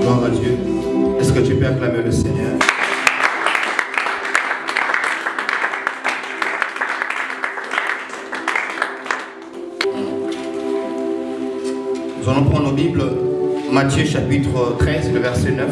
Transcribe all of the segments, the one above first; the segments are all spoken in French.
Gloire à Dieu. Est-ce que tu peux acclamer le Seigneur? Nous allons prendre nos Bibles, Matthieu chapitre 13, le verset 9.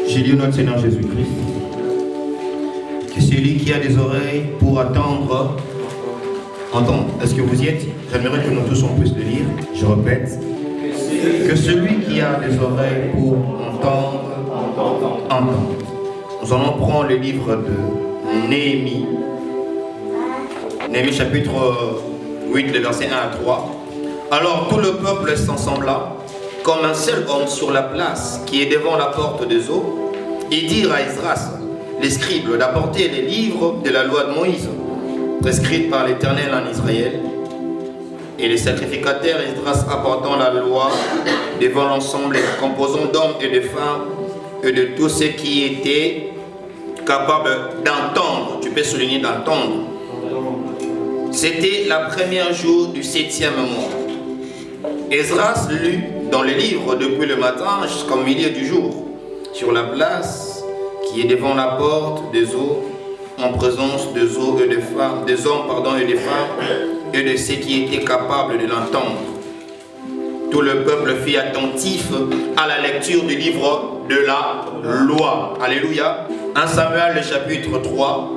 J'ai lu notre Seigneur Jésus-Christ, que celui qui a des oreilles pour attendre, entendre. Est-ce que vous y êtes? J'aimerais que nous tous on puisse le lire. Je répète, que celui qui a des oreilles pour entendre, entendre. Nous allons prendre le livre de Néhémie. Néhémie chapitre 8, le verset 1 à 3. Alors tout le peuple s'ensembla comme un seul homme sur la place qui est devant la porte des eaux, et dirent à Esdras, les scribes, d'apporter les livres de la loi de Moïse, prescrite par l'Éternel en Israël. Et les sacrificateurs Esdras apportant la loi devant l'ensemble, composant d'hommes et de femmes, et de tous ceux qui étaient capables d'entendre. Tu peux souligner d'entendre. C'était la première jour du 7e mois. Esdras lut dans les livres depuis le matin jusqu'au milieu du jour, sur la place qui est devant la porte des eaux, en présence des eaux et des femmes, des hommes et des femmes, et de ceux qui étaient capables de l'entendre. Tout le peuple fut attentif à la lecture du livre de la loi. Alléluia. 1 Samuel, le chapitre 3,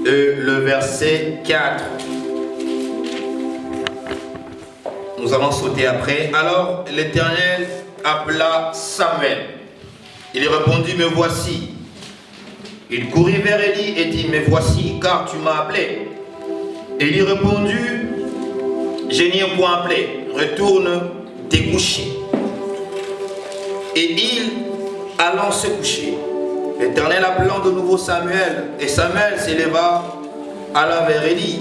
et le verset 4. Nous allons sauter après. Alors l'Éternel appela Samuel. Il répondit, me voici. Il courut vers Élie et dit, me voici, car tu m'as appelé. Et il répondit, je n'y ai point appelé, retourne te coucher. Et il, allant se coucher, l'Éternel appelant de nouveau Samuel, et Samuel s'éleva, alla vers Élie,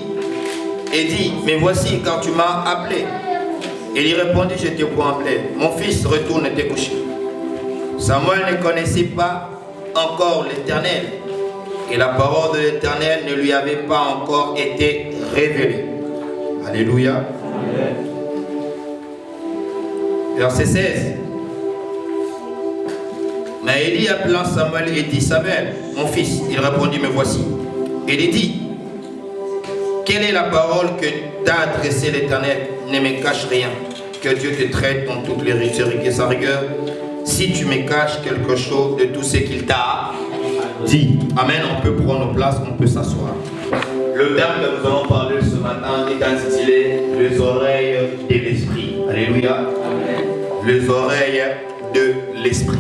et dit, me voici, car tu m'as appelé. Et il répondit, je t'ai point appelé, mon fils, retourne te coucher. Samuel ne connaissait pas encore l'Éternel, et la parole de l'Éternel ne lui avait pas encore été révélée. Alléluia. Amen. Verset 16. Mais Élie appela Samuel et dit, Samuel, mon fils. Il répondit, me voici. Et il dit, quelle est la parole que t'a adressée l'Éternel? Ne me cache rien, que Dieu te traite dans toutes les rigueurs et sa rigueur, si tu me caches quelque chose de tout ce qu'il t'a dit. Amen. On peut prendre nos places, on peut s'asseoir. Le terme que nous allons parler ce matin est intitulé les oreilles de l'esprit. Alléluia. Amen. Les oreilles de l'esprit.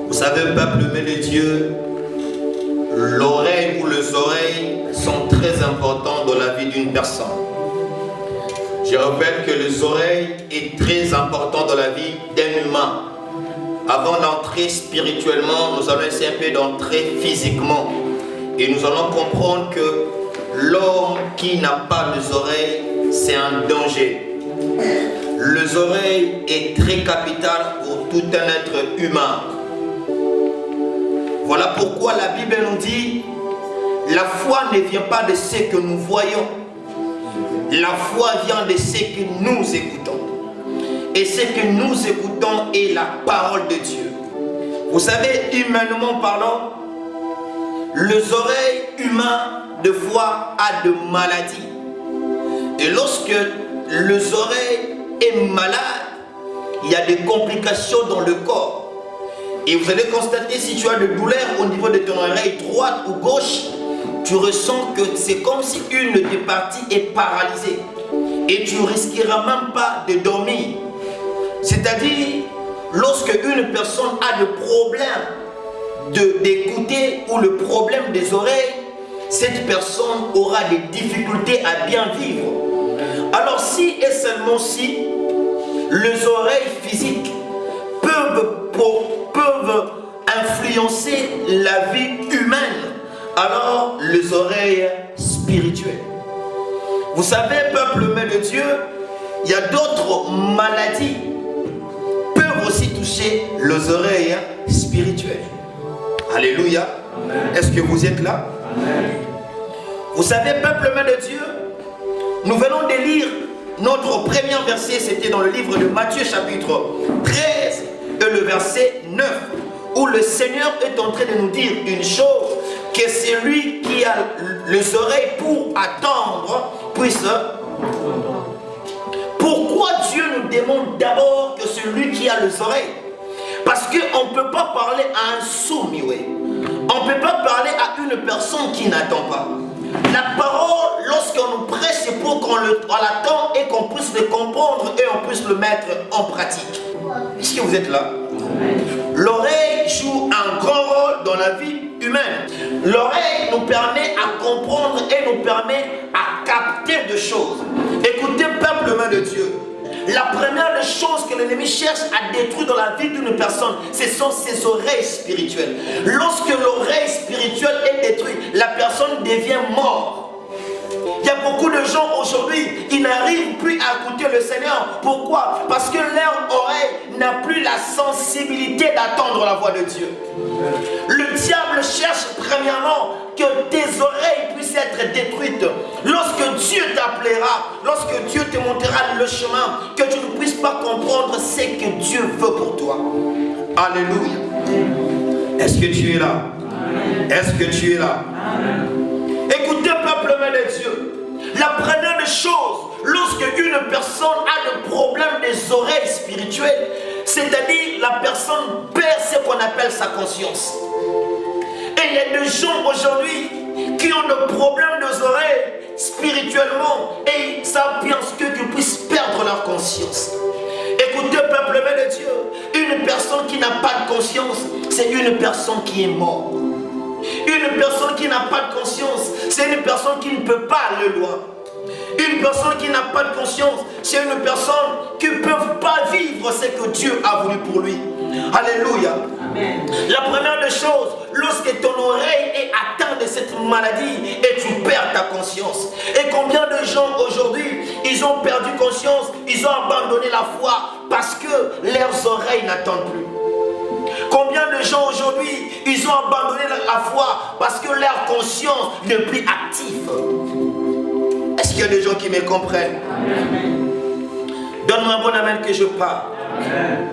Vous savez, peuple de Dieu, l'oreille ou les oreilles sont très importants dans la vie d'une personne. Je rappelle que les oreilles est très important dans la vie d'un humain. Avant d'entrer spirituellement, nous allons essayer un peu d'entrer physiquement. Et nous allons comprendre que l'homme qui n'a pas les oreilles, c'est un danger. Les oreilles est très capitale pour tout un être humain. Voilà pourquoi la Bible nous dit, la foi ne vient pas de ce que nous voyons. La foi vient de ce que nous écoutons. Et ce que nous écoutons est la parole de Dieu. Vous savez, humainement parlant, les oreilles humaines, de fois, a de maladies. Et lorsque les oreilles est malade, il y a des complications dans le corps. Et vous allez constater, si tu as de douleurs au niveau de ton oreille droite ou gauche, tu ressens que c'est comme si une de tes parties est paralysée. Et tu ne risqueras même pas de dormir. C'est-à-dire, lorsque une personne a des problèmes d'écouter ou le problème des oreilles, cette personne aura des difficultés à bien vivre. Alors si et seulement si les oreilles physiques peuvent influencer la vie humaine, alors les oreilles spirituelles. Vous savez, peuple de Dieu, il y a d'autres maladies peuvent aussi toucher toucher les oreilles spirituelles. Alléluia. Est-ce que vous êtes là? Amen. Vous savez, peuple de Dieu, nous venons de lire notre premier verset, c'était dans le livre de Matthieu chapitre 13 et le verset 9, où le Seigneur est en train de nous dire une chose, que c'est lui qui a les oreilles pour attendre puisse. Pourquoi Dieu nous demande d'abord que celui qui a les oreilles? Parce qu'on ne peut pas parler à un sourd-muet. On ne peut pas parler à une personne qui n'attend pas. La parole, lorsqu'on nous prêche, c'est pour qu'on l'attend et qu'on puisse le comprendre et on puisse le mettre en pratique. Est-ce que vous êtes là? L'oreille joue un grand rôle dans la vie humaine. L'oreille nous permet à comprendre et nous permet à capter des choses. Écoutez, peuple de Dieu, la première des choses que l'ennemi cherche à détruire dans la vie d'une personne, ce sont ses oreilles spirituelles. Lorsque l'oreille spirituelle est détruite, la personne devient morte. Il y a beaucoup de gens aujourd'hui, ils n'arrivent plus à écouter le Seigneur. Pourquoi? Parce que leur oreille n'a plus la sensibilité d'attendre la voix de Dieu. Le diable cherche premièrement que tes oreilles puissent être détruites. Lorsque Dieu t'appellera, lorsque Dieu te montrera le chemin, que tu ne puisses pas comprendre ce que Dieu veut pour toi. Alléluia. Est-ce que tu es là? Est-ce que tu es là? Écoutez, peuple de Dieu, la première des choses, lorsque une personne a le problème des oreilles spirituelles, c'est-à-dire la personne perd ce qu'on appelle sa conscience. Et il y a des gens aujourd'hui qui ont des problèmes des oreilles spirituellement et ils savent bien ce qu'ils puissent perdre leur conscience. Écoutez, peuple de Dieu, une personne qui n'a pas de conscience, c'est une personne qui est morte. Une personne qui n'a pas de conscience, c'est une personne qui ne peut pas aller loin. Une personne qui n'a pas de conscience, c'est une personne qui ne peut pas vivre ce que Dieu a voulu pour lui. Alléluia. Amen. La première des choses, lorsque ton oreille est atteinte de cette maladie et tu perds ta conscience. Et combien de gens aujourd'hui, ils ont perdu conscience, ils ont abandonné la foi parce que leurs oreilles n'attendent plus. Combien de gens aujourd'hui, ils ont abandonné la foi parce que leur conscience n'est plus active. Est-ce qu'il y a des gens qui me comprennent? Donne-moi un bon amen que je parle. Amen.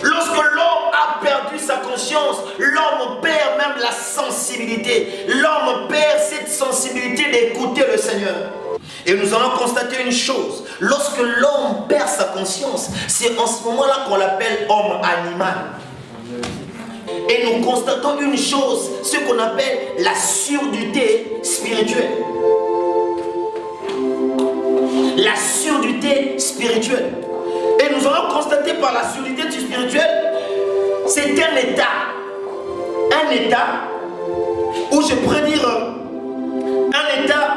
Lorsque l'homme a perdu sa conscience, l'homme perd même la sensibilité. L'homme perd cette sensibilité d'écouter le Seigneur. Et nous allons constater une chose. Lorsque l'homme perd sa conscience, c'est en ce moment-là qu'on l'appelle homme animal. Et nous constatons une chose, ce qu'on appelle la surdité spirituelle. La surdité spirituelle. Et nous allons constater par la surdité spirituelle, c'est un état où je pourrais dire un état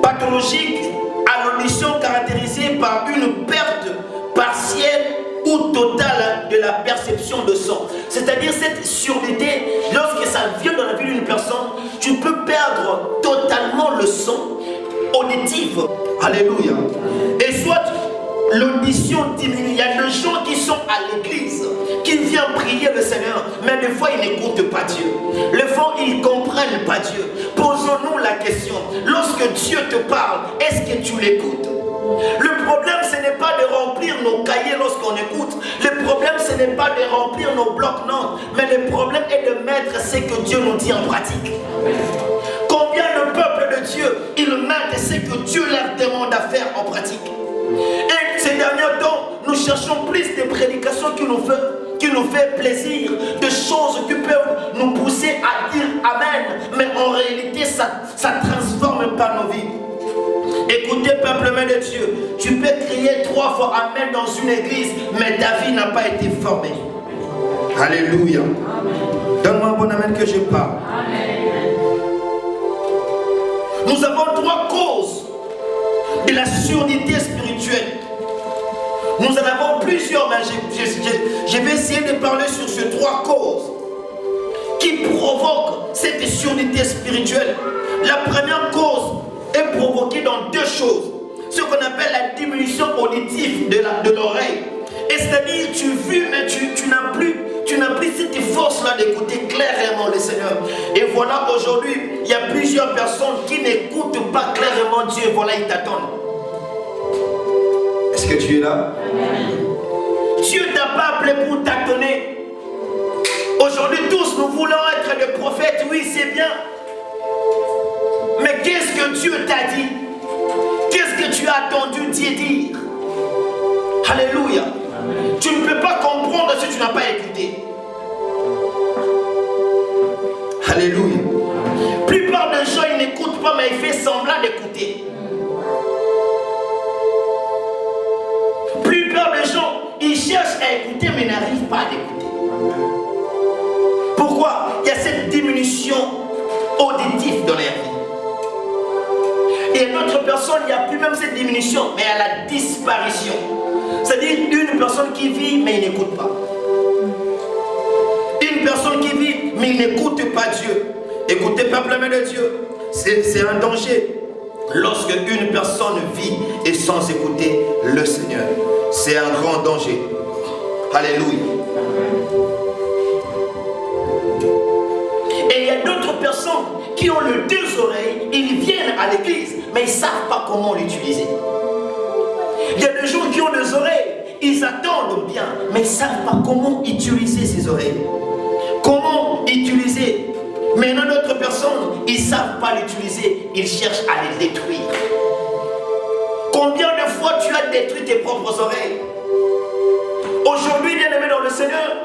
pathologique à l'audition caractérisé par une perte partielle ou totale de la perception de son. C'est-à-dire cette surdité, lorsque ça vient dans la vie d'une personne, tu peux perdre totalement le son auditif. Alléluia. Et soit l'audition diminue. Il y a des gens qui sont à l'église, qui viennent prier le Seigneur, mais des fois ils n'écoutent pas Dieu. Des fois ils ne comprennent pas Dieu. Posons-nous la question, lorsque Dieu te parle, est-ce que tu l'écoutes? Le problème, ce n'est pas de remplir nos cahiers lorsqu'on écoute. Le problème, ce n'est pas de remplir nos blocs-notes, mais le problème est de mettre ce que Dieu nous dit en pratique. Combien de peuples de Dieu, ils mettent ce que Dieu leur demande à faire en pratique? Et ces derniers temps, nous cherchons plus de prédications qui nous fait plaisir, de choses qui peuvent nous pousser à dire Amen, mais en réalité, ça ne transforme pas nos vies. Écoutez, peuple de Dieu, tu peux crier 3 fois Amen dans une église, mais ta vie n'a pas été formée. Alléluia. Donne-moi un bon Amen que je parle. Amen. Nous avons 3 causes de la surdité spirituelle. Nous en avons plusieurs, mais je vais essayer de parler sur ces 3 causes qui provoquent cette surdité spirituelle. La première cause est provoquée dans 2 choses. Ce qu'on appelle la diminution auditive de l'oreille. Et c'est-à-dire, tu vis, mais tu n'as plus cette force-là d'écouter clairement le Seigneur. Et voilà, aujourd'hui, il y a plusieurs personnes qui n'écoutent pas clairement Dieu. Voilà, ils t'attendent. Est-ce que tu es là? Dieu ne t'a pas appelé pour tâtonner. Aujourd'hui, tous, nous voulons être des prophètes. Oui, c'est bien. Mais qu'est-ce que Dieu t'a dit? Qu'est-ce que tu as attendu Dieu dire? Alléluia. Tu ne peux pas comprendre si tu n'as pas écouté. Alléluia. La plupart des gens, ils n'écoutent pas, mais ils font semblant d'écouter. La plupart des gens, ils cherchent à écouter, mais n'arrivent pas à écouter. Pourquoi? Il y a cette diminution auditive dans leur vie. Et une autre personne, il n'y a plus même cette diminution, mais à la disparition. C'est-à-dire une personne qui vit, mais il n'écoute pas. Une personne qui vit, mais il n'écoute pas Dieu. Écoutez, peuple aimé de Dieu, c'est un danger. Lorsque une personne vit et sans écouter le Seigneur, c'est un grand danger. Alléluia. Et il y a d'autres personnes qui ont les deux oreilles, ils viennent à l'église, mais ils ne savent pas comment l'utiliser. Il y a des gens qui ont des oreilles, ils attendent bien, mais ils ne savent pas comment utiliser ces oreilles. Comment utiliser? Mais il y a d'autres personnes, ils ne savent pas l'utiliser, ils cherchent à les détruire. Combien de fois tu as détruit tes propres oreilles? Aujourd'hui, bien-aimés dans le Seigneur,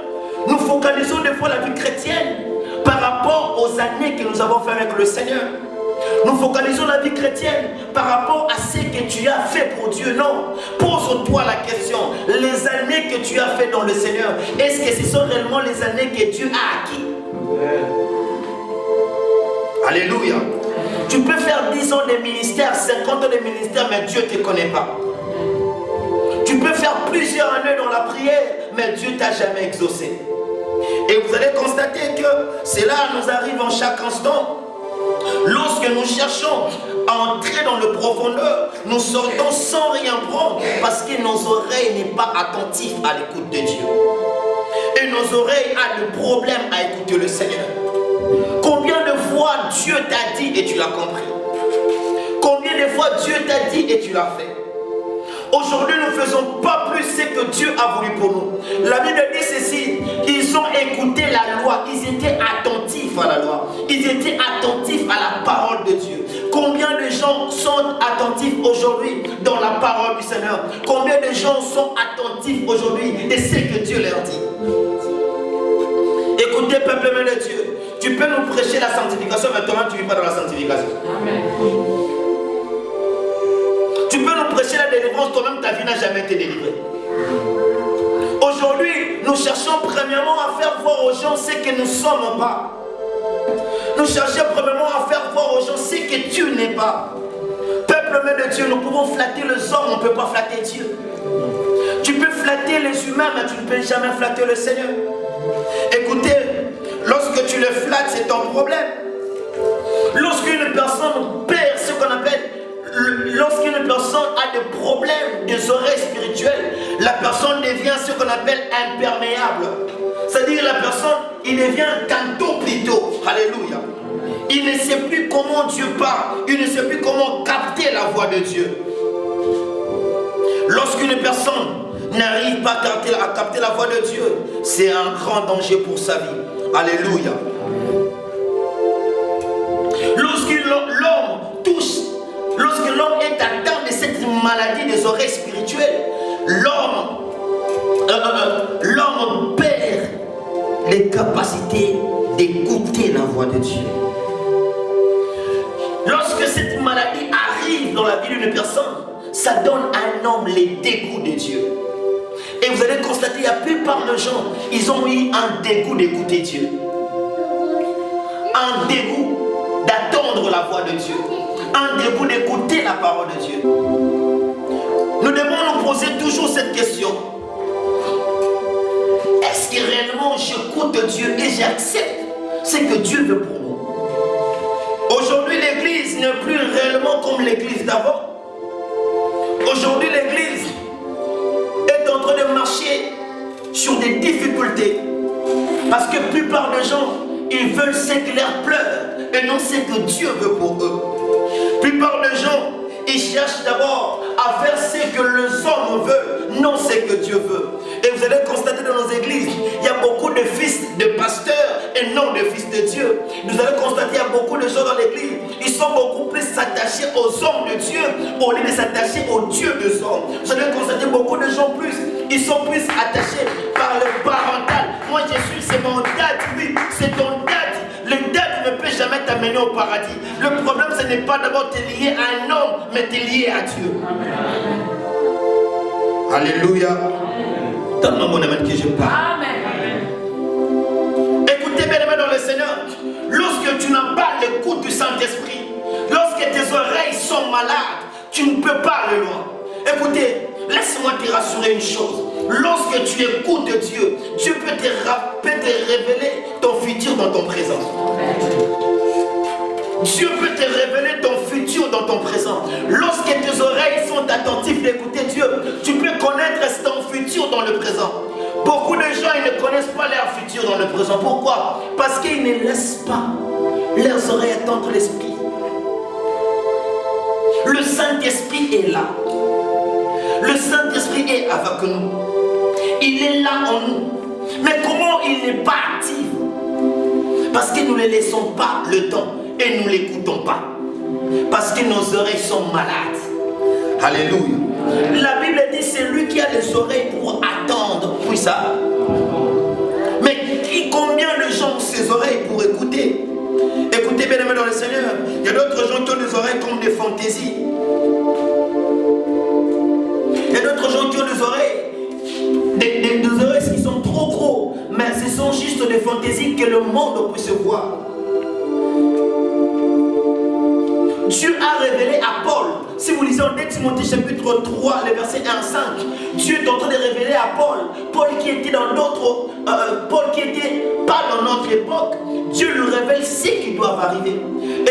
nous focalisons des fois la vie chrétienne par rapport aux années que nous avons fait avec le Seigneur. Nous focalisons la vie chrétienne par rapport à ce que tu as fait pour Dieu. Non, pose-toi la question, les années que tu as fait dans le Seigneur, est-ce que ce sont réellement les années que Dieu a acquis? Alléluia. Tu peux faire 10 ans de ministère, 50 ans de ministère, mais Dieu ne te connaît pas. Tu peux faire plusieurs années dans la prière, mais Dieu ne t'a jamais exaucé. Et vous allez constater que cela nous arrive en chaque instant. Lorsque nous cherchons à entrer dans le profondeur, nous sortons sans rien prendre parce que nos oreilles n'est pas attentives à l'écoute de Dieu. Et nos oreilles ont des problèmes à écouter le Seigneur. Combien de fois Dieu t'a dit et tu l'as compris? Combien de fois Dieu t'a dit et tu l'as fait? Aujourd'hui, nous ne faisons pas plus ce que Dieu a voulu pour nous. La Bible dit ceci, ils ont écouté la loi, ils étaient attentifs à la loi, ils étaient attentifs à la parole de Dieu. Combien de gens sont attentifs aujourd'hui dans la parole du Seigneur? Combien de gens sont attentifs aujourd'hui de ce que Dieu leur dit? Écoutez, peuple aimé de Dieu, tu peux nous prêcher la sanctification, mais toi-même tu ne vis pas dans la sanctification. Amen. Tu peux nous prêcher la délivrance, toi-même ta vie n'a jamais été délivrée. Aujourd'hui, nous cherchons premièrement à faire voir aux gens ce que nous ne sommes pas. Nous cherchons premièrement à faire voir aux gens ce que Dieu n'est pas. Peuple aimé de Dieu, nous pouvons flatter les hommes, on ne peut pas flatter Dieu. Tu peux flatter les humains, mais tu ne peux jamais flatter le Seigneur. Écoutez, lorsque tu le flattes, c'est ton problème. Lorsqu'une personne perd ce qu'on appelle, lorsqu'une personne a des problèmes des oreilles spirituelles, la personne devient ce qu'on appelle imperméable. C'est-à-dire la personne, il devient tantôt plutôt. Alléluia. Il ne sait plus comment Dieu parle. Il ne sait plus comment capter la voix de Dieu. Lorsqu'une personne n'arrive pas à capter la voix de Dieu, c'est un grand danger pour sa vie. Alléluia. Lorsque l'homme touche, lorsque l'homme est atteint de cette maladie des oreilles spirituelles, l'homme perd les capacités d'écouter la voix de Dieu. Lorsque cette maladie arrive dans la vie d'une personne, ça donne à un homme les dégoûts de Dieu. Et vous allez constater, la plupart des gens, ils ont eu un dégoût d'écouter Dieu. Un dégoût d'attendre la voix de Dieu. Un dégoût d'écouter la parole de Dieu. Nous devons nous poser toujours cette question. Est-ce que réellement j'écoute Dieu et j'accepte ce que Dieu veut pour nous? Aujourd'hui, l'église n'est plus réellement comme l'église d'avant. Aujourd'hui, l'église est en train de marcher difficultés. Parce que la plupart des gens, ils veulent ce que leur pleure et non ce que Dieu veut pour eux. La plupart des gens, ils cherchent d'abord à faire ce que les hommes veulent, non ce que Dieu veut. Et vous allez constater dans nos églises, il y a beaucoup de fils de pasteurs et non de fils de Dieu. Vous allez constater qu'il y a beaucoup de gens dans l'église, ils sont beaucoup plus attachés aux hommes de Dieu au lieu de s'attacher au Dieu des hommes. Vous allez constater beaucoup de gens plus, ils sont plus attachés par le parental. Moi je suis, c'est mon dad, oui, c'est ton dad. Le dad ne peut jamais t'amener au paradis. Le problème, ce n'est pas d'abord te lier à un homme, mais te lier à Dieu. Amen. Alléluia. Donne-moi mon amen que je parle. Amen. Écoutez bien dans le Seigneur, lorsque tu n'as pas l'écoute du Saint-Esprit, lorsque tes oreilles sont malades, tu ne peux pas aller loin. Écoutez, laisse-moi te rassurer une chose. Lorsque tu écoutes Dieu, Dieu peut te révéler ton futur dans ton présent. Dieu peut te révéler ton futur dans ton présent. Lorsque tes oreilles sont attentives d'écouter Dieu, tu peux connaître ton futur dans le présent. Beaucoup de gens, ils ne connaissent pas leur futur dans le présent. Pourquoi? Parce qu'ils ne laissent pas leurs oreilles attendre l'Esprit. Le Saint-Esprit est là. Le Saint-Esprit est avec nous. Il est là en nous. Mais comment il n'est pas actif? Parce que nous ne laissons pas le temps et nous ne l'écoutons pas. Parce que nos oreilles sont malades. Alléluia. La Bible dit c'est lui qui a les oreilles pour attendre. Oui ça. Mais combien de gens ont ses oreilles pour écouter? Écoutez bien aimé dans le Seigneur. Il y a d'autres gens qui ont des oreilles comme des fantaisies. Il y a d'autres gens qui ont des oreilles, des oreilles qui sont trop gros, mais ce sont juste des fantaisies que le monde puisse voir. Dieu a révélé à Paul, si vous lisez en 2 Timothée chapitre 3, les versets 1 à 5, Dieu est en train de révéler à Paul qui était dans d'autres, Paul qui était pas dans notre époque, Dieu lui révèle ce qui doit arriver.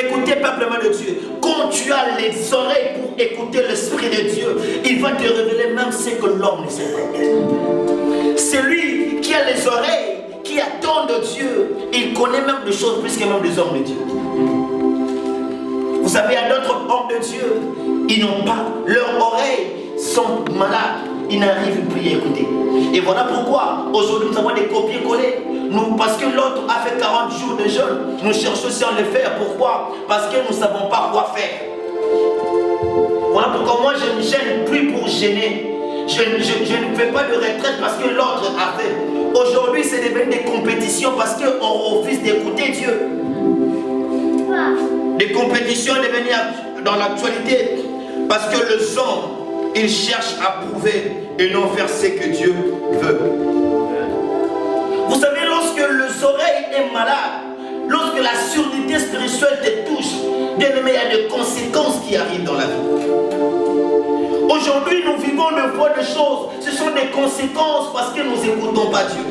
Écoutez, peuple de Dieu, quand tu as les oreilles pour écouter l'Esprit de Dieu, il va te révéler même ce que l'homme ne sait pas. C'est lui qui a les oreilles, qui attend de Dieu, il connaît même des choses plus que même des hommes de Dieu. Vous savez, il y a d'autres hommes de Dieu, ils n'ont pas, leurs oreilles sont malades, ils n'arrivent plus à écouter. Et voilà pourquoi aujourd'hui nous avons des copier-coller. Parce que l'autre a fait 40 jours de jeûne, nous cherchons aussi à le faire. Pourquoi? Parce que nous ne savons pas quoi faire. Voilà pourquoi moi je ne gêne plus pour gêner. Je ne fais pas de retraite parce que l'autre a fait. Aujourd'hui c'est devenu des compétitions parce qu'on refuse d'écouter Dieu. Des compétitions devenues dans l'actualité parce que les hommes, ils cherchent à prouver et non faire ce que Dieu veut. Vous savez, lorsque les oreilles est malade, lorsque la surdité spirituelle te touche, bien aimé, il y a des conséquences qui arrivent dans la vie. Aujourd'hui, nous vivons de fois de choses. Ce sont des conséquences parce que nous n'écoutons pas Dieu.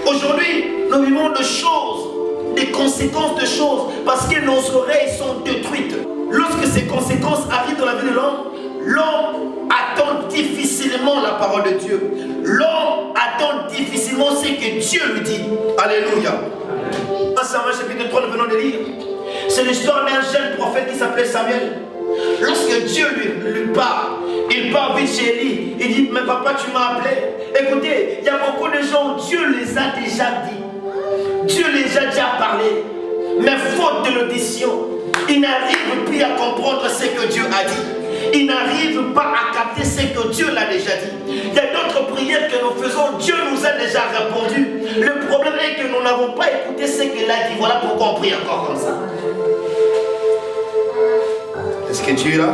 Aujourd'hui, nous vivons de choses, des conséquences de choses parce que nos oreilles sont détruites. Lorsque ces conséquences arrivent dans la vie de l'homme, l'homme attend difficilement la parole de Dieu. L'homme attend difficilement ce que Dieu lui dit. Alléluia. Dans Samuel chapitre 3, nous venons de lire. C'est l'histoire d'un jeune prophète qui s'appelait Samuel. Lorsque Dieu lui parle, il part vite chez Élie. Il dit, mais papa, tu m'as appelé. Écoutez, il y a beaucoup de gens, Dieu les a déjà dit. Dieu les a déjà parlé. Mais faute de l'audition, ils n'arrivent plus à comprendre ce que Dieu a dit. Ils n'arrivent pas à capter ce que Dieu l'a déjà dit. Il y a d'autres prières que nous faisons, Dieu nous a déjà répondu. Le problème est que nous n'avons pas écouté ce qu'il a dit. Voilà pourquoi on prie encore comme ça. Est-ce que tu es là?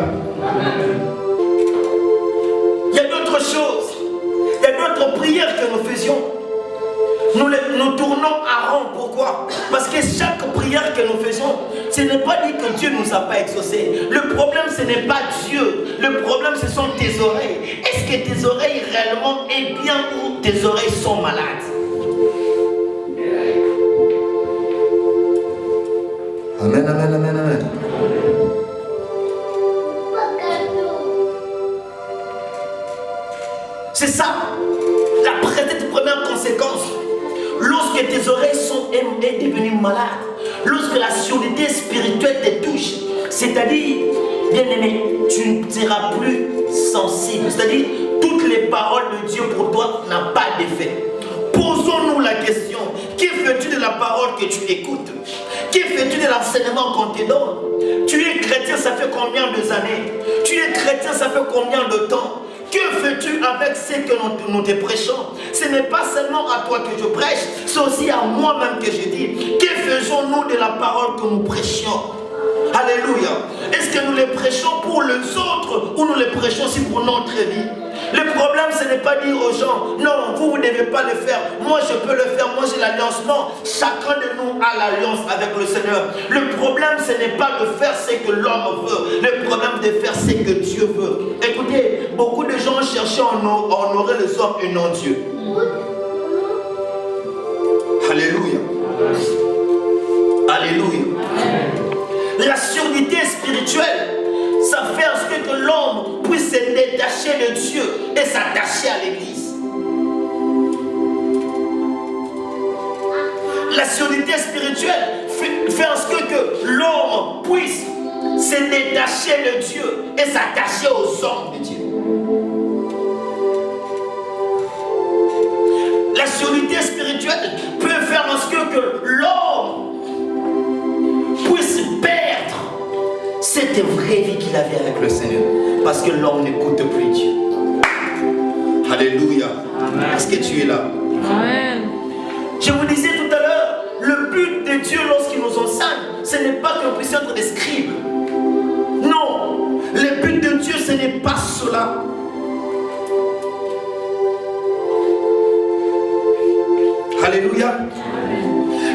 Il y a d'autres choses. Il y a d'autres prières que nous faisions. Nous tournons à rond. Pourquoi? Parce que chaque prière que nous faisons, ce n'est pas dit que Dieu ne nous a pas exaucé. Le problème, ce n'est pas Dieu. Le problème, ce sont tes oreilles. Est-ce que tes oreilles réellement est bien ou tes oreilles sont malades? Amen, amen, amen, amen. C'est ça. Cette première est devenu malade, lorsque la surdité spirituelle te touche, c'est-à-dire, bien-aimé, tu ne seras plus sensible. C'est-à-dire, toutes les paroles de Dieu pour toi n'ont pas d'effet. Posons-nous la question, que fais-tu de la parole que tu écoutes? Que fais-tu de l'enseignement qu'on te donne? Tu es chrétien, ça fait combien d'années? Tu es chrétien, ça fait combien de temps? Que fais-tu avec ce que nous te prêchons? Ce n'est pas seulement à toi que je prêche, c'est aussi à moi-même que je dis. Que faisons-nous de la parole que nous prêchions? Alléluia. Est-ce que nous les prêchons pour les autres ou nous les prêchons aussi pour notre vie? Le problème, ce n'est pas dire aux gens, non, vous ne devez pas le faire. Moi, je peux le faire. Moi, j'ai l'alliance. Non, chacun de nous a l'alliance avec le Seigneur. Le problème, ce n'est pas de faire ce que l'homme veut. Le problème, c'est de faire ce que Dieu veut. Écoutez, beaucoup de gens cherchent à honorer les hommes et non Dieu. Alléluia. Alléluia. La surdité spirituelle, ça fait en sorte que l'homme puisse se détacher de Dieu et s'attacher à l'église. La surdité spirituelle fait en sorte que l'homme puisse se détacher de Dieu et s'attacher aux hommes de Dieu. La surdité spirituelle peut faire en sorte que l'homme puisse perdre cette vraie vie qu'il avait avec le Seigneur, parce que l'homme n'écoute plus Dieu. Alléluia. Est-ce que tu es là? Amen. Je vous disais tout à l'heure, le but de Dieu lorsqu'il nous enseigne, ce n'est pas qu'on puisse être des scribes. Non, le but de Dieu, ce n'est pas cela. Alléluia.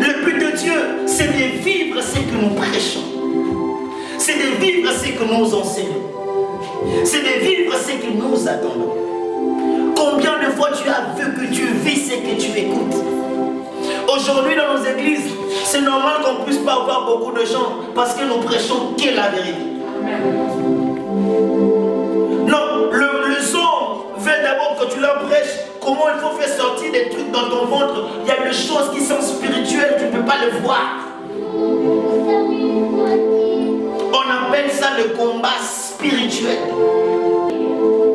Le but de Dieu, c'est de vivre ce que nous prêchons. C'est de vivre ce que nous enseignons. C'est de vivre ce que nous attendons. Combien de fois tu as vu que tu vis ce que tu écoutes? Aujourd'hui dans nos églises, c'est normal qu'on ne puisse pas avoir beaucoup de gens parce que nous prêchons que la vérité. Non, les hommes veulent d'abord que tu leur prêches comment il faut faire sortir des trucs dans ton ventre. Il y a des choses qui sont spirituelles, tu ne peux pas les voir. On appelle ça le combat spirituel.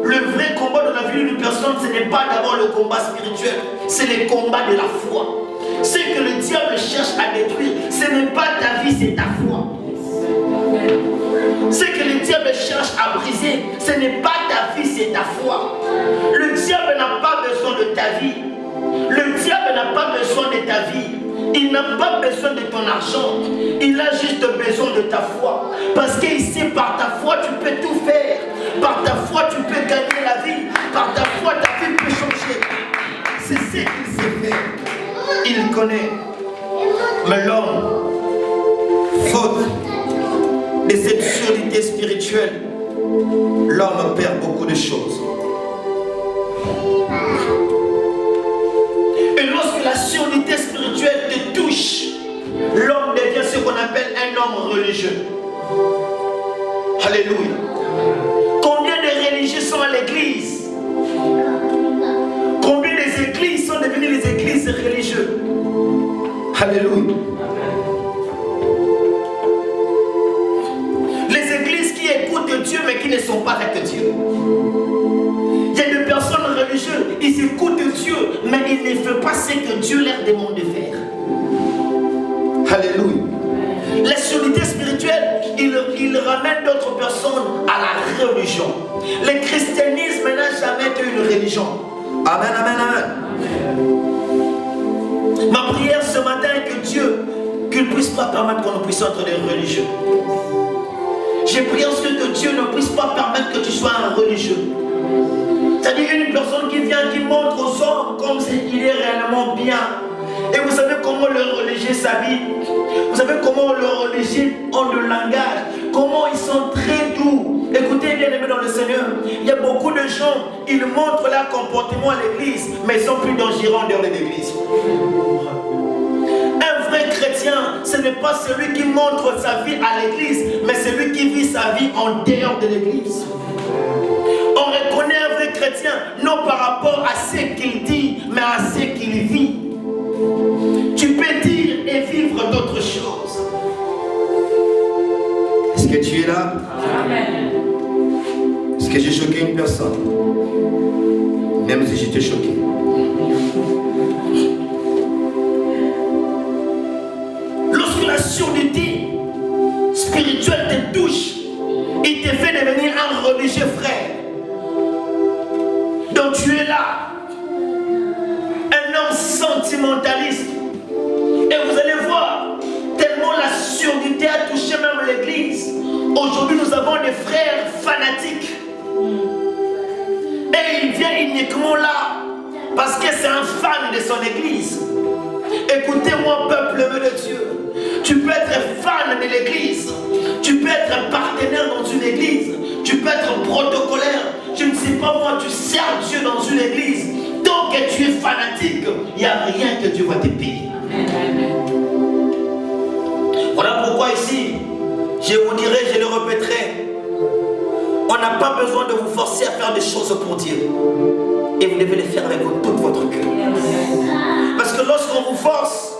Le vrai combat de la vie d'une personne, ce n'est pas d'abord le combat spirituel, c'est le combat de la foi. Ce que le diable cherche à détruire, ce n'est pas ta vie, c'est ta foi. Ce que le diable cherche à briser, ce n'est pas ta vie, c'est ta foi. Le diable n'a pas besoin de ta vie. Le diable n'a pas besoin de ta vie. Il n'a pas besoin de ton argent. Il a juste besoin de ta foi. Parce qu'il sait par ta foi, tu peux tout faire. Par ta foi, tu peux gagner la vie. Par ta foi, ta vie peut changer. C'est ce qu'il sait faire. Il connaît. Mais l'homme, faute de cette surdité spirituelle, l'homme perd beaucoup de choses. Et lorsque la surdité spirituelle te touche, l'homme devient ce qu'on appelle un homme religieux. Alléluia. Combien de religieux sont à l'église? Combien des églises sont devenues les églises religieuses? Alléluia. Les églises qui écoutent Dieu mais qui ne sont pas avec Dieu. Il y a des personnes religieuses, ils écoutent Dieu mais ils ne font pas ce que Dieu leur demande de faire. Alléluia. La surdité spirituelle, il ramène d'autres personnes à la religion. Le christianisme n'a jamais été une religion. Amen, amen, amen. Ma prière ce matin est que Dieu, qu'il ne puisse pas permettre qu'on ne puisse être des religieux. J'ai prié ensuite que Dieu ne puisse pas permettre que tu sois un religieux. C'est-à-dire une personne qui vient, qui montre aux hommes comme il est réellement bien. Et vous savez comment le religieux s'habille. Vous savez comment le religieux ont le langage. Comment ils sont très doux. Écoutez bien aimés dans le Seigneur. Il y a beaucoup de gens, ils montrent leur comportement à l'église, mais ils sont plus dangereux en dehors de l'église. Un vrai chrétien, ce n'est pas celui qui montre sa vie à l'église, mais celui qui vit sa vie en dehors de l'église. On reconnaît un vrai chrétien, non par rapport à ce qu'il dit, mais à ce qu'il vit. Tu peux dire et tu es là? Amen. Est-ce que j'ai choqué une personne? Même si j'étais choqué. Lorsque la surdité spirituelle te touche, il te fait devenir un religieux frère. Donc tu es là, un homme sentimentaliste. Et vous allez voir, tellement la surdité a touché même l'église. Aujourd'hui, nous avons des frères fanatiques. Et il vient uniquement là parce que c'est un fan de son église. Écoutez-moi, peuple de Dieu. Tu peux être fan de l'église. Tu peux être partenaire dans une église. Tu peux être protocolaire. Je ne sais pas moi, tu sers Dieu dans une église. Tant que tu es fanatique, il n'y a rien que Dieu va te payer. Voilà pourquoi ici, je vous dirai, je le répéterai. On n'a pas besoin de vous forcer à faire des choses pour Dieu. Et vous devez les faire avec tout votre cœur. Parce que lorsqu'on vous force,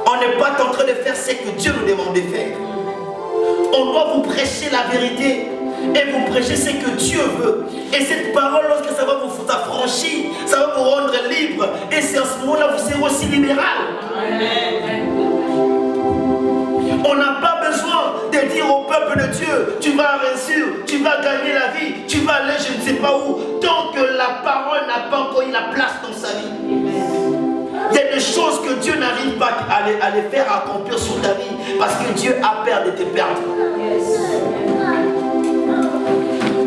on n'est pas en train de faire ce que Dieu nous demande de faire. On doit vous prêcher la vérité et vous prêcher ce que Dieu veut. Et cette parole, lorsque ça va vous affranchir, ça va vous rendre libre. Et c'est à ce moment-là que vous serez aussi libéral. On n'a pas besoin de dire au peuple de Dieu, tu vas réussir, tu vas gagner la vie, tu vas aller je ne sais pas où, tant que la parole n'a pas encore eu la place dans sa vie. Il y a des choses que Dieu n'arrive pas à les faire accomplir sur ta vie parce que Dieu a peur de te perdre.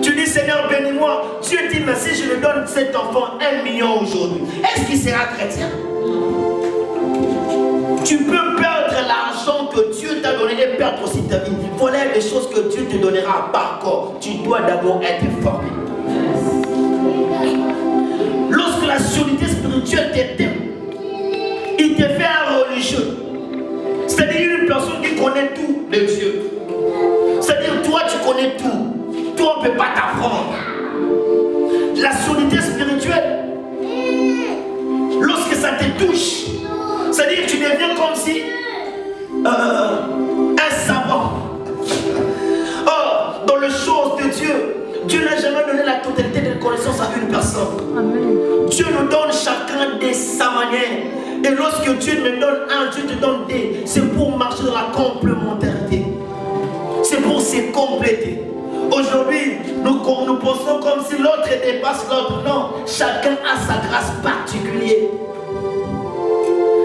Tu dis Seigneur bénis-moi, Dieu dit mais si je lui donne cet enfant 1 million aujourd'hui, est-ce qu'il sera chrétien? Tu peux perdre l'argent que Dieu t'a donné et perdre aussi ta vie. Voilà les choses que Dieu te donnera pas encore. Tu dois d'abord être formé. Lorsque la surdité spirituelle t'aime, il te fait un religieux. C'est-à-dire une personne qui connaît tout de Dieu. C'est-à-dire toi tu connais tout. Toi on ne peut pas t'apprendre. La surdité spirituelle, lorsque ça te touche, c'est-à-dire que tu deviens comme si un savant. Or, dans les choses de Dieu, Dieu n'a jamais donné la totalité de connaissances à une personne. Amen. Dieu nous donne chacun de sa manière. Et lorsque Dieu me donne un, Dieu te donne des. C'est pour marcher dans la complémentarité. C'est pour se compléter. Aujourd'hui, nous pensons comme si l'autre dépasse l'autre. Non, chacun a sa grâce particulière.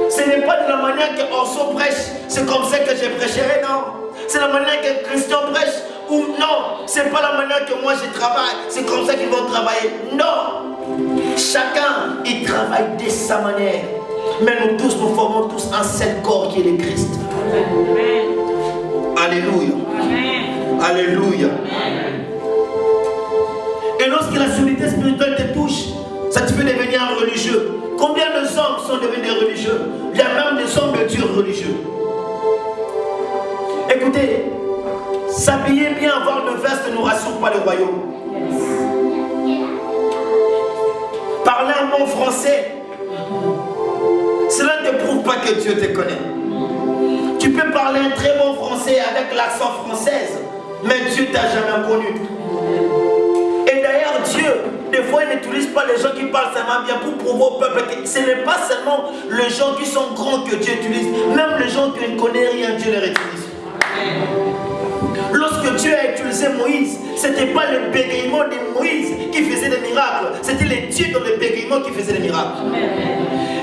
Ce n'est pas de la manière qu'Orson prêche, c'est comme ça que je prêcherai, non. C'est la manière que Christian prêche, ou non. C'est pas la manière que moi je travaille, c'est comme ça qu'ils vont travailler. Non. Chacun, il travaille de sa manière. Mais nous tous, nous formons tous un seul corps qui est le Christ. Amen. Alléluia. Amen. Alléluia. Amen. Et lorsque la surdité spirituelle te touche, ça te fait devenir un religieux. Combien de hommes sont devenus religieux? Il y a même des hommes de Dieu religieux. Écoutez, s'habiller bien, avoir le veste ne nous rassure pas le royaume. Parler un bon français, cela ne te prouve pas que Dieu te connaît. Tu peux parler un très bon français avec l'accent française, mais Dieu t'a jamais connu. Et d'ailleurs, Dieu, des fois, il n'utilise pas les gens qui parlent seulement bien pour prouver au peuple que ce n'est pas seulement les gens qui sont grands que Dieu utilise, même les gens qui ne connaissent rien, Dieu les utilise. Lorsque Dieu a utilisé Moïse, ce n'était pas le bégaiement de Moïse qui faisait des miracles, c'était les dieux dans le bégaiement qui faisaient des miracles.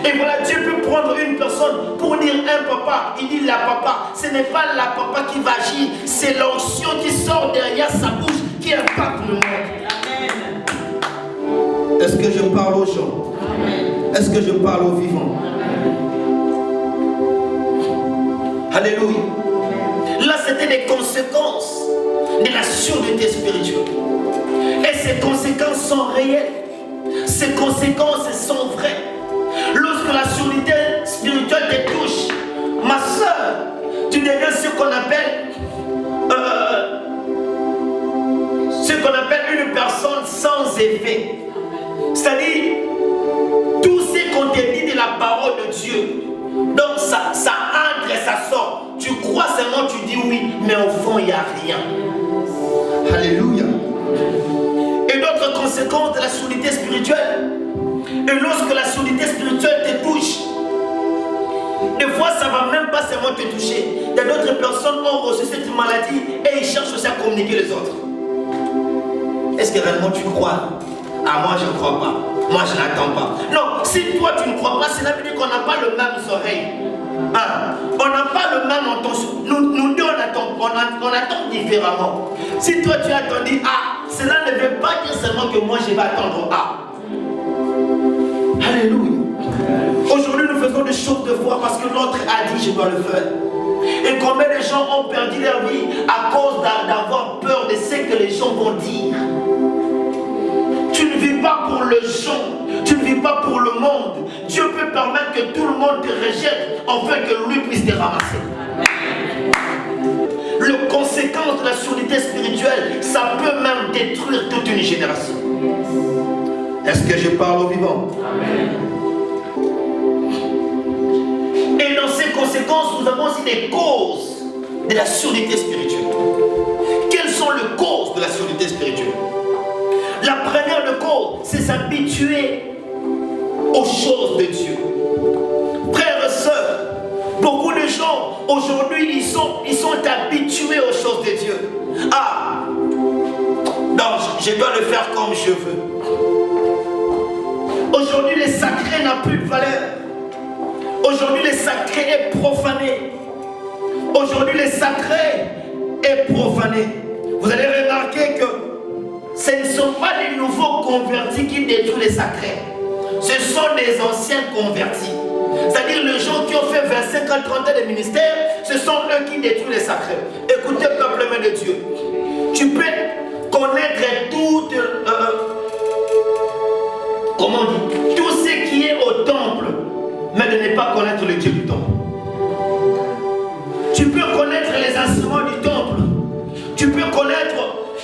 Et voilà, Dieu peut prendre une personne pour dire un papa, il dit la papa. Ce n'est pas la papa qui va agir, c'est l'onction qui sort derrière sa bouche qui impacte le monde. Est-ce que je parle aux gens? Est-ce que je parle aux vivants? Alléluia. Là, c'était des conséquences de la surdité spirituelle. Et ces conséquences sont réelles. Ces conséquences sont vraies. Lorsque la surdité spirituelle te touche, ma soeur, tu deviens ce qu'on appelle une personne sans effet. C'est-à-dire, tout ce qu'on te dit de la parole de Dieu, donc ça entre et ça sort. Tu crois seulement seulement tu dis oui, mais au fond, il n'y a rien. Alléluia. Et d'autres conséquences de la surdité spirituelle. Et lorsque la surdité spirituelle te touche, des fois, ça ne va même pas seulement te toucher. Il y a d'autres personnes qui ont reçu cette maladie et ils cherchent aussi à communiquer les autres. Est-ce que réellement tu crois? Ah, moi je ne crois pas. Moi je n'attends pas. Non, si toi tu ne crois pas, cela veut dire qu'on n'a pas le même oreille. Hein? On n'a pas le même intention. Nous deux on attend différemment. Si toi tu as attendu A, cela ne veut pas dire seulement que moi je vais attendre A. Alléluia. Aujourd'hui nous faisons des choses de foi parce que l'autre a dit je dois le faire. Et combien de gens ont perdu leur vie à cause d'avoir peur de ce que les gens vont dire. Tu ne vis pas pour le gens, tu ne vis pas pour le monde. Dieu peut permettre que tout le monde te rejette afin que lui puisse te ramasser. Le conséquence de la surdité spirituelle, ça peut même détruire toute une génération. Est-ce que je parle au vivant? Amen. Et dans ces conséquences, nous avons aussi des causes de la surdité spirituelle. Quelles sont les causes de la surdité spirituelle? La première de cause, c'est s'habituer aux choses de Dieu. Frères et sœurs, beaucoup de gens aujourd'hui, ils sont habitués aux choses de Dieu. Ah, non, je dois le faire comme je veux. Aujourd'hui, le sacré n'a plus de valeur. Aujourd'hui, le sacré est profané. Aujourd'hui, le sacré est profané. Vous allez remarquer que ce ne sont pas les nouveaux convertis qui détruisent les sacrés. Ce sont des anciens convertis. C'est-à-dire les gens qui ont fait 25 ans, 30 ans de ministère, ce sont eux qui détruisent les sacrés. Écoutez, peuple de Dieu. Tu peux connaître tout, comment on dit, tout ce qui est au temple, mais de ne pas connaître le Dieu du temple. Tu peux connaître les instruments du temple. Tu peux connaître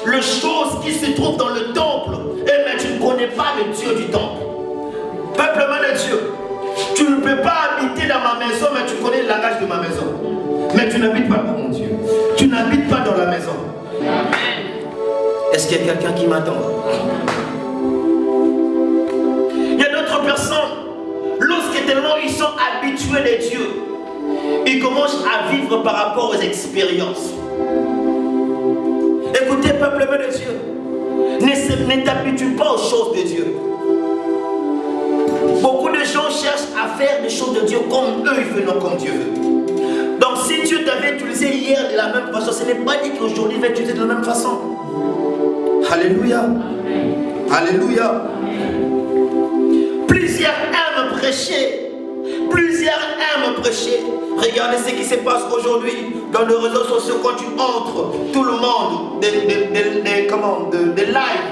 les choses qui se trouvent dans le temple, mais tu ne connais pas le Dieu du temple. Peuple de Dieu, tu ne peux pas habiter dans ma maison, mais tu connais le langage de ma maison. Mais tu n'habites pas dans mon Dieu. Tu n'habites pas dans la maison. Est-ce qu'il y a quelqu'un qui m'attend? Il y a d'autres personnes, lorsque tellement ils sont habitués de Dieu, ils commencent à vivre par rapport aux expériences. Écoutez, peuple de Dieu, ne t'habitue pas aux choses de Dieu. Beaucoup de gens cherchent à faire des choses de Dieu comme eux ils veulent, non comme Dieu veut. Donc si Dieu t'avait utilisé hier de la même façon, ce n'est pas dit qu'aujourd'hui il va t'utiliser de la même façon. Alléluia. Alléluia. Plusieurs aiment prêcher. Plusieurs aiment prêcher. Regardez ce qui se passe aujourd'hui dans les réseaux sociaux. Quand tu entres, tout le monde des lives,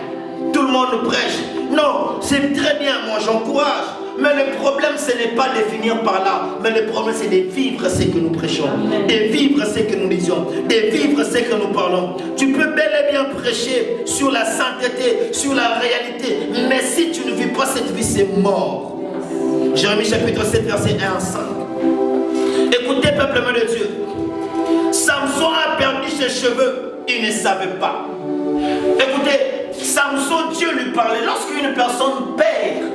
tout le monde prêche. Non, c'est très bien, moi j'encourage. Mais le problème, ce n'est pas de finir par là. Mais le problème, c'est de vivre ce que nous prêchons. De vivre ce que nous disons. De vivre ce que nous parlons. Tu peux bel et bien prêcher sur la sainteté, sur la réalité. Mais si tu ne vis pas cette vie, c'est mort. Jérémie chapitre 7, verset 1 à 5. Écoutez, peuple de Dieu. Samson a perdu ses cheveux. Il ne savait pas. Écoutez, Samson, Dieu lui parlait. Lorsqu'une personne perd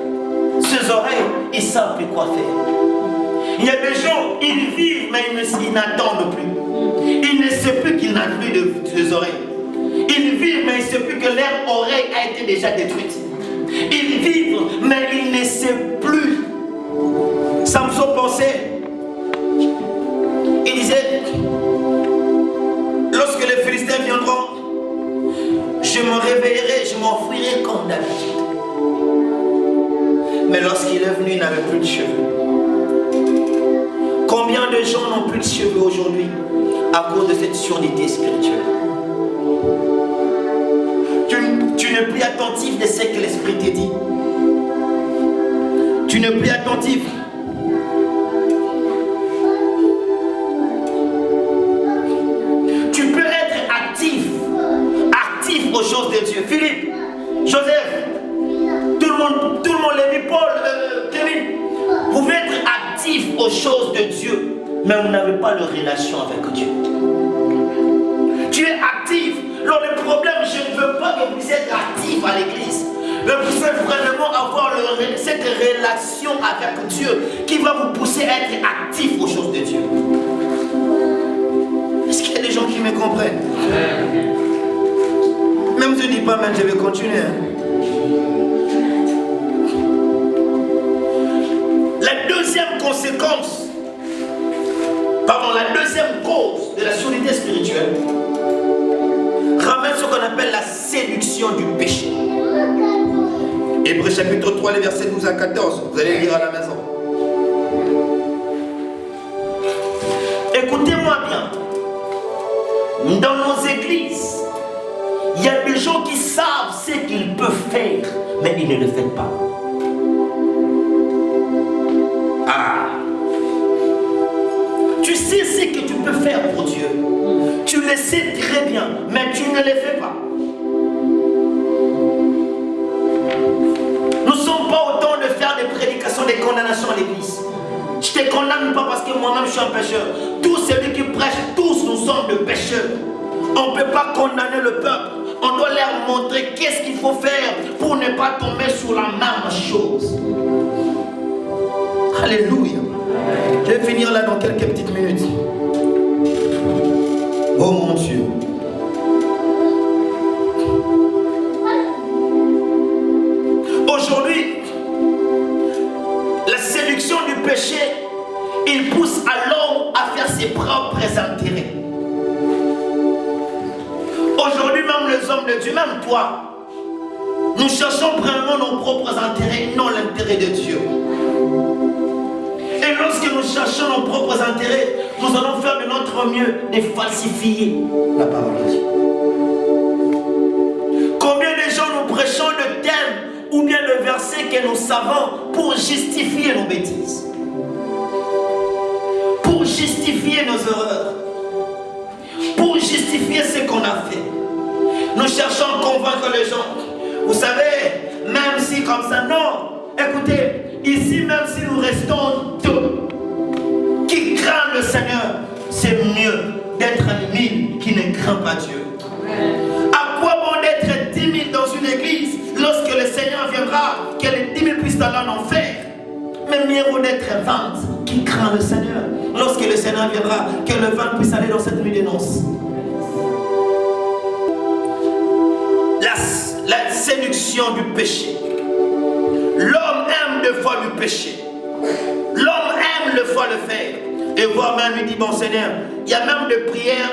ses oreilles, ils savent plus quoi faire. Il y a des gens, ils vivent, mais ils n'attendent plus. Ils ne savent plus qu'ils n'ont plus de oreilles. Ils vivent, mais ils ne savent plus que leur oreille a été déjà détruite. Ils vivent, mais ils ne savent plus. Samson pensait, il disait, lorsque les Philistins viendront, je me réveillerai, je m'enfuirai comme d'habitude. Mais lorsqu'il est venu, il n'avait plus de cheveux. Combien de gens n'ont plus de cheveux aujourd'hui à cause de cette surdité spirituelle? Tu n'es plus attentif de ce que l'Esprit te dit. Tu n'es plus attentif. Tu peux être actif aux choses de Dieu. Philippe, Joseph, tout le monde, Lévi, Paul, Kevin, vous pouvez être actif aux choses de Dieu, mais vous n'avez pas de relation avec Dieu. Donc le problème, je ne veux pas que vous puissiez être actif à l'église. Mais vous puissiez vraiment avoir cette relation avec Dieu qui va vous pousser à être actif aux choses de Dieu. Est-ce qu'il y a des gens qui me comprennent? Même je ne dis pas, mais je vais continuer. La deuxième conséquence, la deuxième cause de la surdité spirituelle ramène ce qu'on appelle la séduction du péché. Hébreux chapitre 3, les versets 12 à 14. Vous allez lire à la maison. Écoutez-moi bien. Dans nos églises, il y a des gens qui savent ce qu'ils peuvent faire, mais ils ne le font pas. Tu sais ce que tu peux faire pour Dieu. Tu le sais très bien, mais tu ne le fais pas. Nous ne sommes pas autant de faire des prédications, des condamnations à l'église. Je ne te condamne pas parce que moi-même je suis un pécheur. Tous celui qui prêche, tous nous sommes des pécheurs. On ne peut pas condamner le peuple. On doit leur montrer qu'est-ce qu'il faut faire pour ne pas tomber sur la même chose. Alléluia. Je vais finir là dans quelques petites minutes. Oh mon Dieu. Aujourd'hui, la séduction du péché, il pousse à l'homme à faire ses propres intérêts. Aujourd'hui, même les hommes de Dieu, même toi, nous cherchons vraiment nos propres intérêts, non l'intérêt de Dieu. Et lorsque nous cherchons nos propres intérêts, nous allons faire de notre mieux de falsifier la parole de Dieu. Combien de gens nous prêchons de thèmes ou bien de versets que nous savons pour justifier nos bêtises, pour justifier nos erreurs, pour justifier ce qu'on a fait. Nous cherchons à convaincre les gens. Vous savez, même si comme ça, non. Écoutez, ici même si nous restons deux qui craignent le Seigneur, c'est mieux d'être 1000 qui ne craint pas Dieu. À quoi bon d'être 10 000 dans une église lorsque le Seigneur viendra, que les 10 000 puissent aller en enfer? Mais mieux vaut d'être 20 qui craint le Seigneur lorsque le Seigneur viendra, que le 20 puisse aller dans cette nuit de noces. La séduction du péché. L'homme aime deux fois le péché. L'homme aime deux fois le faire. Et voire même lui dit, bon Seigneur, il y a même des prières,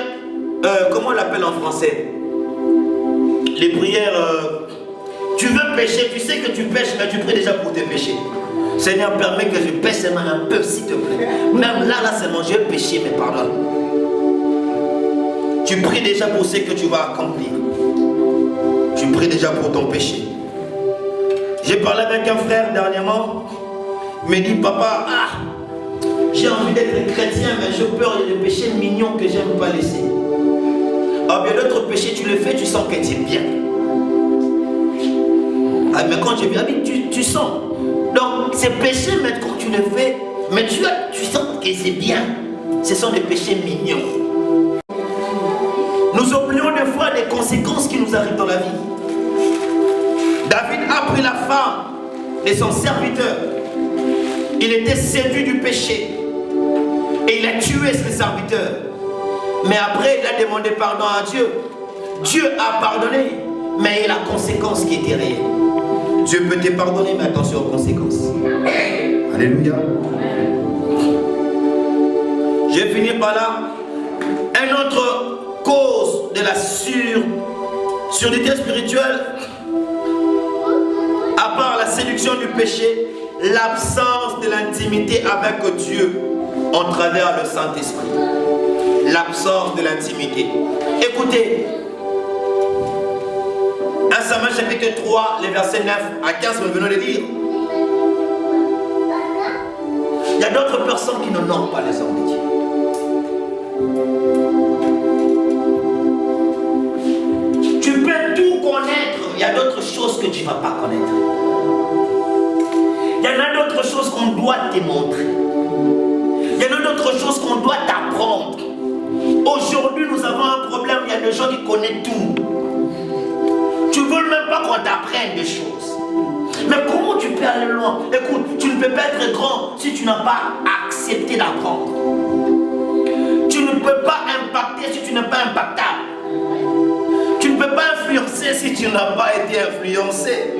comment on l'appelle en français? Les prières, tu veux pécher, tu sais que tu pêches, mais tu pries déjà pour tes péchés. Seigneur, permets que je pêche seulement un peu, s'il te plaît. Même là seulement, je vais pécher, mais pardonne. Tu pries déjà pour ce que tu vas accomplir. Tu pries déjà pour ton péché. J'ai parlé avec un frère dernièrement. Il me dit, papa, j'ai envie d'être chrétien, mais j'ai peur des péchés mignons que j'aime pas laisser. Ah bien d'autres péchés, tu le fais, tu sens que tu es bien. Ah mais quand tu es bien, tu sens. Donc ces péchés, mais quand tu le fais, mais tu sens que c'est bien. Ce sont des péchés mignons. Nous oublions des fois des conséquences qui nous arrivent dans la vie. David a pris la femme de son serviteur. Il était séduit du péché. Et il a tué ses serviteurs. Mais après, il a demandé pardon à Dieu. Dieu a pardonné. Mais il y a la conséquence qui était réelle. Dieu peut te pardonner, mais attention aux conséquences. Alléluia. Je vais finir par là. Une autre cause de la surdité spirituelle, à part la séduction du péché, l'absence de l'intimité avec Dieu en travers le Saint-Esprit. L'absence de l'intimité. Écoutez, 1 Samuel chapitre 3, les versets 9 à 15, nous venons de lire. Il y a d'autres personnes qui n'honorent pas les hommes de Dieu. Tu peux tout connaître, il y a d'autres choses que tu ne vas pas connaître. Il y en a d'autres choses qu'on doit te montrer. Il y en a d'autres choses qu'on doit t'apprendre. Aujourd'hui, nous avons un problème, il y a des gens qui connaissent tout. veux même pas qu'on t'apprenne des choses. Mais comment tu peux aller loin? Écoute, tu ne peux pas être grand si tu n'as pas accepté d'apprendre. Tu ne peux pas impacter si tu n'es pas impactable. Tu ne peux pas influencer si tu n'as pas été influencé.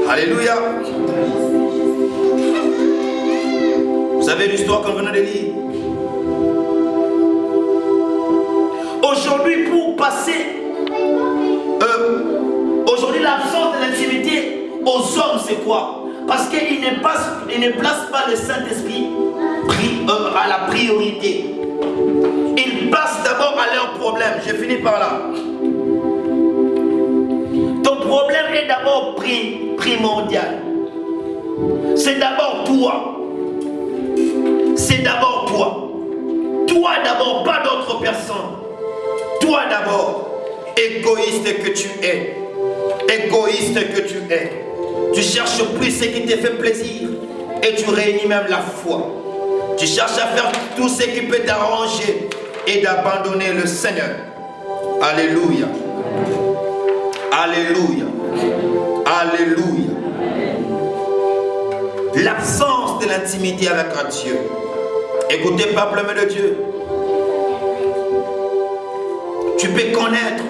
Alléluia. Vous savez l'histoire qu'on venait de lire. Aujourd'hui, pour passer, aujourd'hui l'absence de l'intimité aux hommes, c'est quoi? Parce qu'ils ne placent pas le Saint-Esprit à la priorité. Ils passent d'abord à leurs problèmes. Je finis par là. Ton problème est d'abord primordial. C'est d'abord toi. C'est d'abord toi. Toi d'abord, pas d'autres personnes. Toi d'abord. Égoïste que tu es. Égoïste que tu es. Tu cherches plus ce qui te fait plaisir. Et tu réunis même la foi. Tu cherches à faire tout ce qui peut t'arranger et d'abandonner le Seigneur. Alléluia. Alléluia. Alléluia. L'absence de l'intimité avec Dieu. Écoutez, peuple de Dieu. Tu peux connaître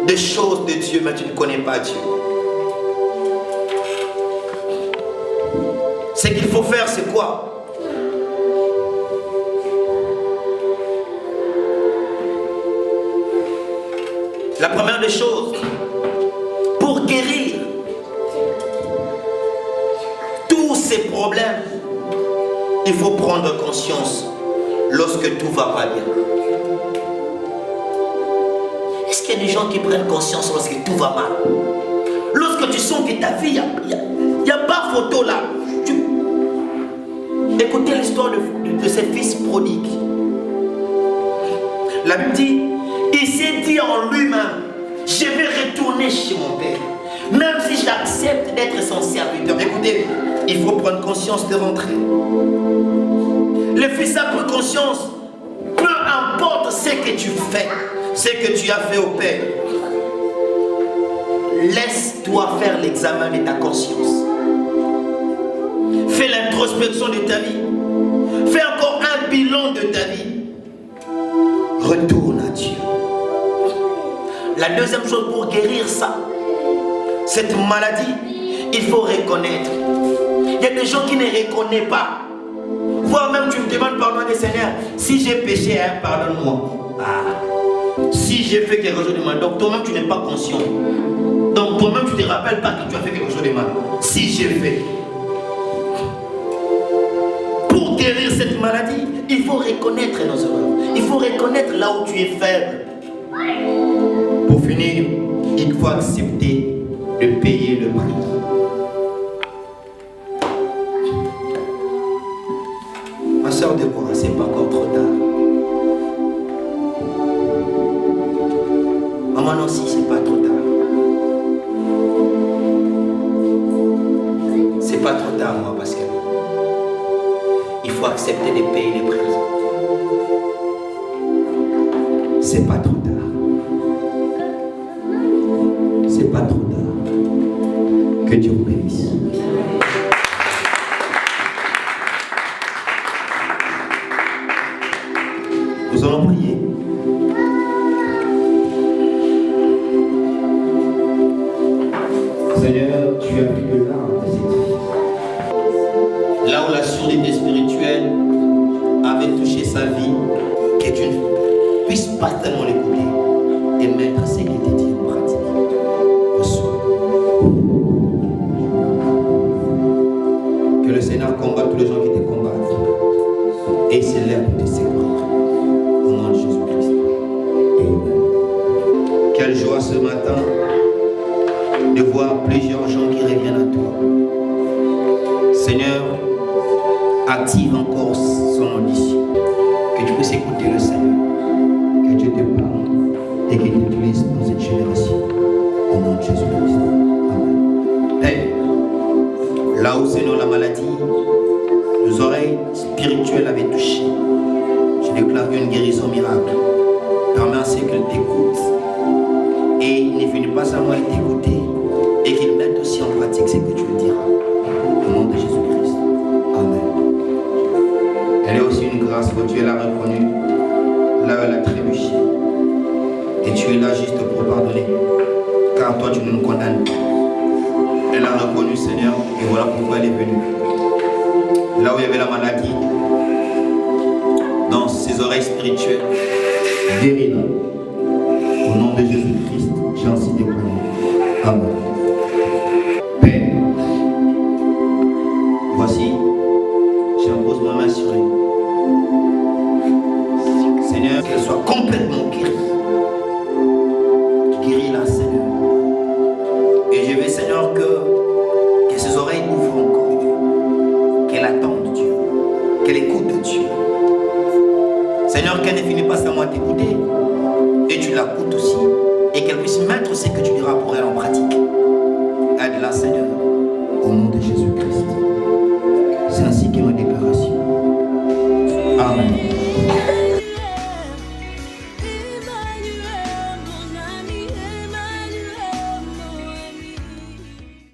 des choses de Dieu, mais tu ne connais pas Dieu. Ce qu'il faut faire, c'est quoi? La première des choses, pour guérir tous ces problèmes, il faut prendre conscience lorsque tout va pas bien. Est-ce qu'il y a des gens qui prennent conscience lorsque tout va mal? Lorsque tu sens que ta vie, il n'y a pas photo là. Écoutez l'histoire de ce fils prodigue. La Bible dit, il s'est dit en lui-même, je vais retourner chez mon père, même si j'accepte d'être son serviteur. Écoutez, il faut prendre conscience de rentrer. Le fils a pris conscience, peu importe ce que tu fais, ce que tu as fait au père, laisse-toi faire l'examen de ta conscience. Fais l'introspection de ta vie. Fais encore un bilan de ta vie. Retourne à Dieu. La deuxième chose pour guérir ça, cette maladie, il faut reconnaître. Il y a des gens qui ne reconnaissent pas. Voire même tu me demandes pardon au Seigneur. Si j'ai péché, pardonne-moi. Si j'ai fait quelque chose de mal, donc toi-même tu n'es pas conscient. Donc toi-même tu ne te rappelles pas que tu as fait quelque chose de mal. Si j'ai fait. Pour guérir cette maladie, il faut reconnaître nos erreurs. Il faut reconnaître là où tu es faible. Pour finir, il faut accepter de payer le prix. Ma soeur Déborah, c'est pas encore trop tard. Maman non, si, c'est pas trop tard. C'est pas trop tard, moi, parce que il faut accepter de payer les prix. C'est pas trop tard. C'est pas trop tard. Que Dieu vous bénisse. Nous allons prier. Seigneur, tu as pris le larme de cette vie. Là où la surdité spirituelle avait touché sa vie, que tu ne puisses pas tellement l'écouter et mettre ce qui était dit en pratique. Reçois. Que le Seigneur combatte tous les gens qui te combattent et il s'élève pour te secourir. Au nom de Jésus-Christ. Amen. Quelle joie ce matin de voir plusieurs gens qui reviennent à toi. Seigneur, active encore son audition. Que tu puisses écouter le Seigneur. Que Dieu te parle et qu'il t'utilise dans cette génération. Au nom de Jésus-Christ. Amen. Hey, là où Seigneur la maladie, nos oreilles spirituelles avaient touché. Je déclare une guérison miracle. Permets à ceux qu'elle t'écoute et il n'est venu pas seulement t'écouter, et qu'il mette aussi en pratique ce que tu lui diras. Au nom de Jésus-Christ. Amen. Elle est aussi une grâce que Dieu l'a reconnue, là où elle a trébuché. Et tu es là juste pour pardonner, car toi tu ne nous condamnes pas. Elle a reconnu, Seigneur, et voilà pourquoi elle est venue. Là où il y avait la maladie, dans ses oreilles spirituelles, guéris-la. Au nom de Jésus-Christ, j'ai ainsi déclaré. Amen. Père, voici, j'impose ma main sur elle. Seigneur, qu'elle soit complètement guérie. Guéris-la, Seigneur. Et je veux, Seigneur, que ses oreilles ouvrent encore. Qu'elle attende Dieu. Qu'elle écoute Dieu. Seigneur, qu'elle ne finisse pas seulement à t'écouter. Et tu l'écoutes aussi. Et qu'elle puisse mettre ce que tu diras pour elle en pratique.